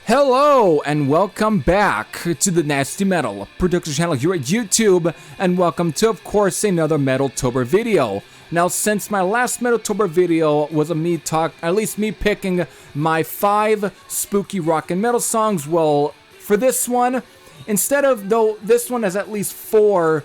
Hello and welcome back to the Nasty Metal Production channel here at YouTube, and welcome to, of course, another Metaltober video. Now, since my last Metaltober video was me picking my 5 spooky rock and metal songs, well, for this one, instead of, though this one has at least 4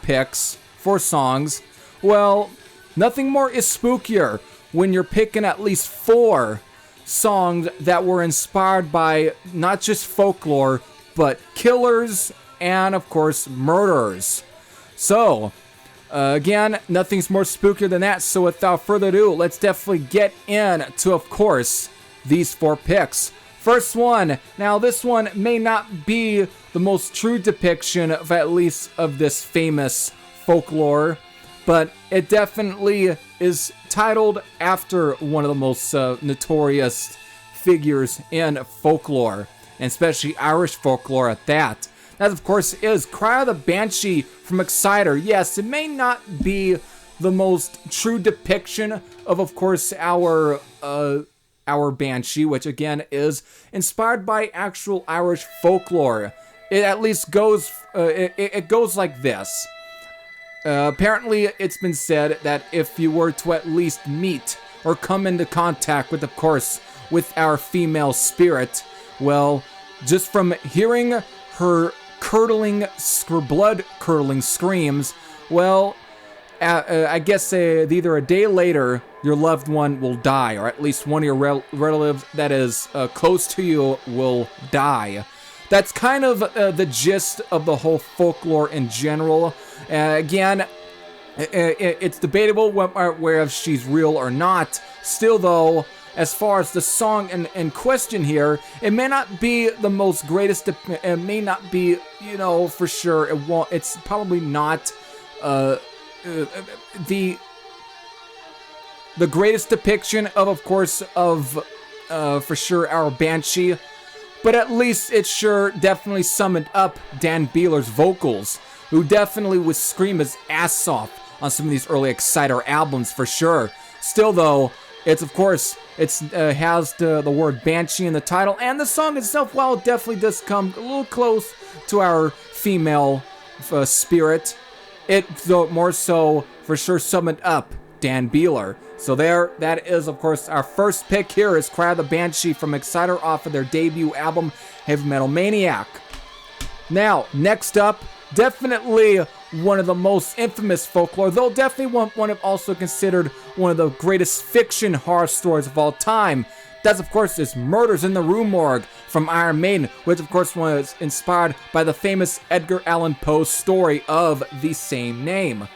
picks, 4 songs, well, nothing more is spookier when you're picking at least 4 songs that were inspired by not just folklore, but killers and, of course, murderers. So, again, nothing's more spookier than that, so without further ado, let's definitely get into, of course, these 4 picks. First one, now this one may not be the most true depiction of at least of this famous folklore, but it definitely is titled after one of the most notorious figures in folklore, and especially Irish folklore at that. That, of course, is Cry of the Banshee from Exciter. Yes, it may not be the most true depiction of course, our Banshee, which again is inspired by actual Irish folklore. It at least goes, it goes like this. Apparently, it's been said that if you were to at least meet or come into contact with, of course, with our female spirit, well, just from hearing her blood-curdling screams, well, I guess either a day later, your loved one will die, or at least one of your relatives that is close to you will die. That's kind of the gist of the whole folklore in general. Again, it's debatable whether if she's real or not. Still, though, as far as the song in question here, it may not be the most greatest. It may not be, you know, for sure. It won't. It's probably not the greatest depiction of course, of for sure our Banshee. But at least it sure definitely summoned up Dan Beehler's vocals, who definitely would scream his ass off on some of these early Exciter albums for sure. Still, though, it's of course, has the word Banshee in the title, and the song itself, while it definitely does come a little close to our female spirit, it though more so for sure summoned up Dan Beehler. So there, that is, of course, our first pick here is Cry of the Banshee from Exciter off of their debut album, Heavy Metal Maniac. Now, next up, definitely one of the most infamous folklore, though definitely one of also considered one of the greatest fiction horror stories of all time. That, of course, is Murders in the Rue Morgue from Iron Maiden, which, of course, was inspired by the famous Edgar Allan Poe story of the same name.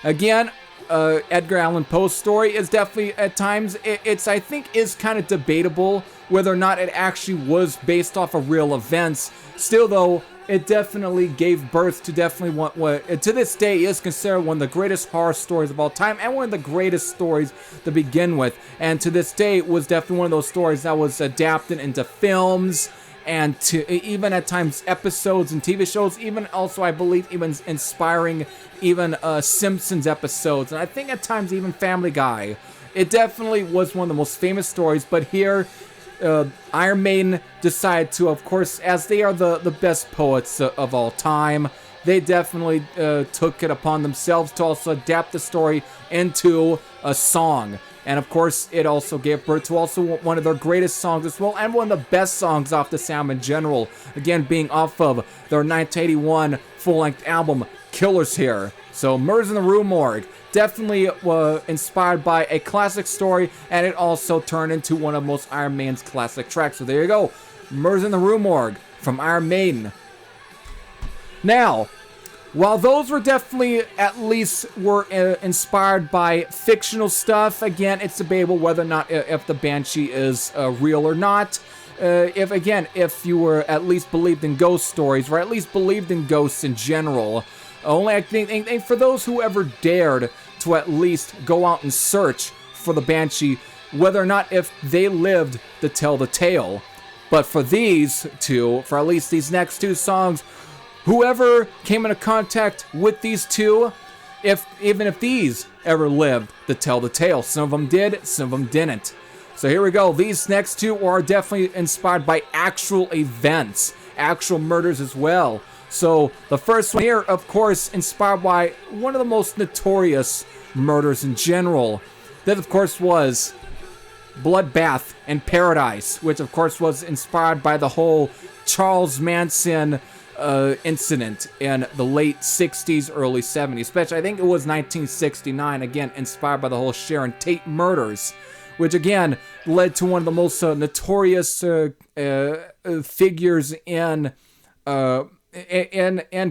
Again, Edgar Allan Poe's story is definitely, at times, I think is kind of debatable whether or not it actually was based off of real events. Still, though, it definitely gave birth to definitely what to this day is considered one of the greatest horror stories of all time, and one of the greatest stories to begin with. And to this day, it was definitely one of those stories that was adapted into films, and to even at times episodes and TV shows, even also I believe even inspiring even Simpsons episodes, and I think at times even Family Guy. It definitely was one of the most famous stories, but here Iron Maiden decided to, of course, as they are the best poets of all time, they definitely took it upon themselves to also adapt the story into a song. And of course, it also gave birth to also one of their greatest songs as well, and one of the best songs off the album in general. Again, being off of their 1981 full-length album, Killers here. So, Murders in the Rue Morgue, definitely inspired by a classic story, and it also turned into one of most Iron Maiden's classic tracks. So there you go, Murders in the Rue Morgue from Iron Maiden. Now, while those were definitely at least were inspired by fictional stuff, again, it's debatable whether or not if the Banshee is real or not. If you were at least believed in ghost stories, or at least believed in ghosts in general, only I think for those who ever dared to at least go out and search for the Banshee, whether or not if they lived to tell the tale. But for these two, for at least these next 2 songs, whoever came into contact with these 2, even if these ever lived to tell the tale. Some of them did, some of them didn't. So here we go. These next two are definitely inspired by actual events, actual murders as well. So the first one here, of course, inspired by one of the most notorious murders in general. That, of course, was Bloodbath in Paradise, which, of course, was inspired by the whole Charles Manson incident in the late 60s, early 70s. Especially, I think it was 1969, again, inspired by the whole Sharon Tate murders, which, again, led to one of the most notorious figures in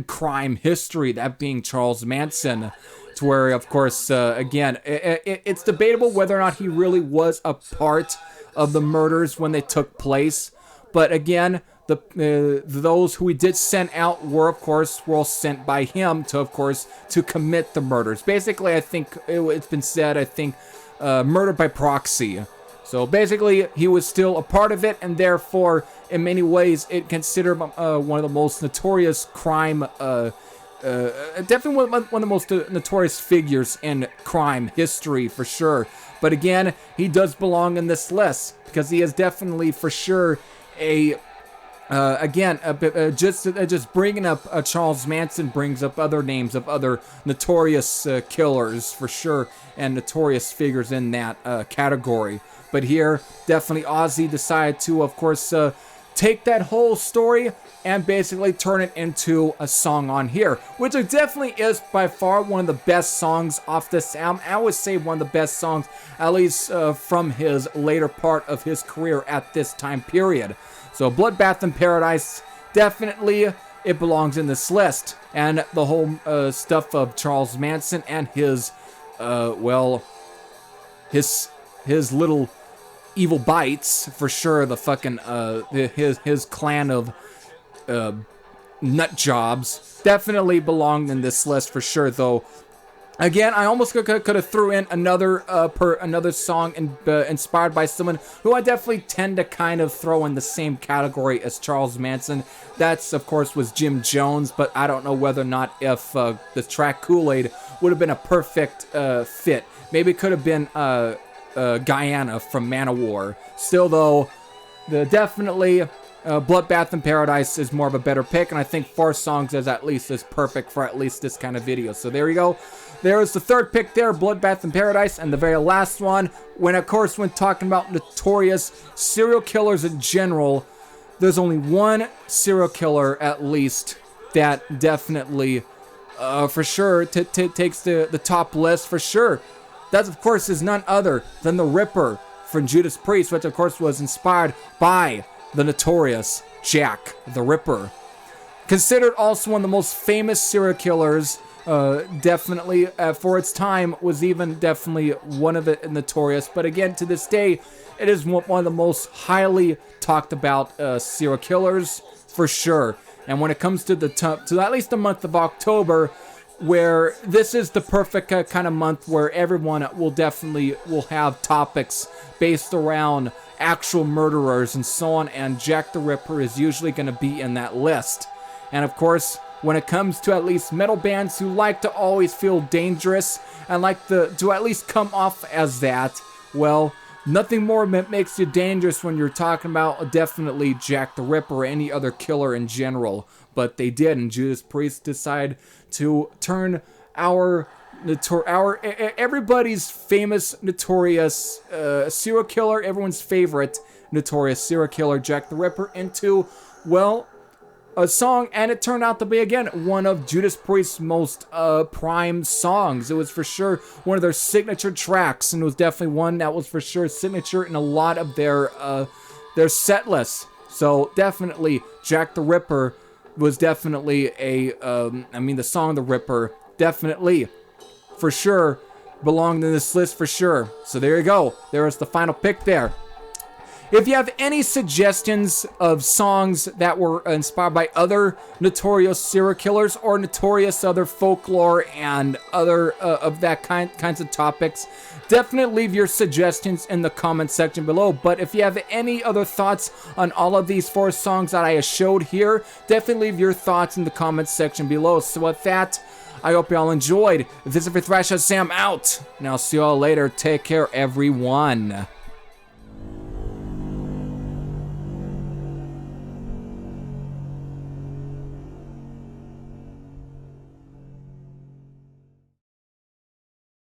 crime history, that being Charles Manson. To where, of course, again, it's debatable whether or not he really was a part of the murders when they took place. But again, those who he did send out were, of course, all sent by him to, of course, to commit the murders. Basically, I think it's been said, murder by proxy. So basically, he was still a part of it, and therefore, in many ways, it considered one of the most notorious crime. Definitely one of the most notorious figures in crime history, for sure. But again, he does belong in this list because he is definitely, for sure, just bringing up Charles Manson brings up other names of other notorious killers, for sure, and notorious figures in that category. But here, definitely Ozzy decided to, of course, take that whole story and basically turn it into a song on here, which it definitely is by far one of the best songs off this album. I would say one of the best songs, at least from his later part of his career at this time period. So Bloodbath in Paradise, definitely it belongs in this list. And the whole stuff of Charles Manson and his little evil bites, for sure. The fucking his clan of nut jobs definitely belonged in this list, for sure. Though again, I almost could have threw in another song inspired by someone who I definitely tend to kind of throw in the same category as Charles Manson. That's, of course, was Jim Jones, but I don't know whether or not if the track Kool-Aid would have been a perfect fit. Maybe it could have been Guyana from Manowar. Still, though, definitely Bloodbath in Paradise is more of a better pick, and I think Four Songs is perfect for at least this kind of video. So there you go. There's the third pick there, Bloodbath in Paradise, and the very last one, when talking about notorious serial killers in general, there's only one serial killer, at least, that definitely, for sure, takes the top list, for sure. That, of course, is none other than the Ripper from Judas Priest, which, of course, was inspired by the notorious Jack the Ripper. Considered also one of the most famous serial killers, definitely for its time, was even definitely one of the notorious. But again, to this day, it is one of the most highly talked about serial killers, for sure. And when it comes to to at least the month of October, where this is the perfect kind of month where everyone will have topics based around actual murderers and so on, and Jack the Ripper is usually going to be in that list. And of course, when it comes to at least metal bands who like to always feel dangerous and like to at least come off as that, well, nothing more makes you dangerous when you're talking about definitely Jack the Ripper or any other killer in general. But they did, and Judas Priest decided to turn everybody's famous notorious serial killer, everyone's favorite notorious serial killer, Jack the Ripper, into, well, a song, and it turned out to be, again, one of Judas Priest's most prime songs. It was for sure one of their signature tracks, and it was definitely one that was for sure signature in a lot of their set lists. So definitely, Jack the Ripper was definitely the song The Ripper definitely, for sure, belonged in this list, for sure. So there you go. There is the final pick there. If you have any suggestions of songs that were inspired by other notorious serial killers or notorious other folklore and other of that kinds of topics, definitely leave your suggestions in the comment section below. But if you have any other thoughts on all of these 4 songs that I showed here, definitely leave your thoughts in the comment section below. So with that, I hope you all enjoyed. This is Thrash Sam out, and I'll see you all later. Take care, everyone.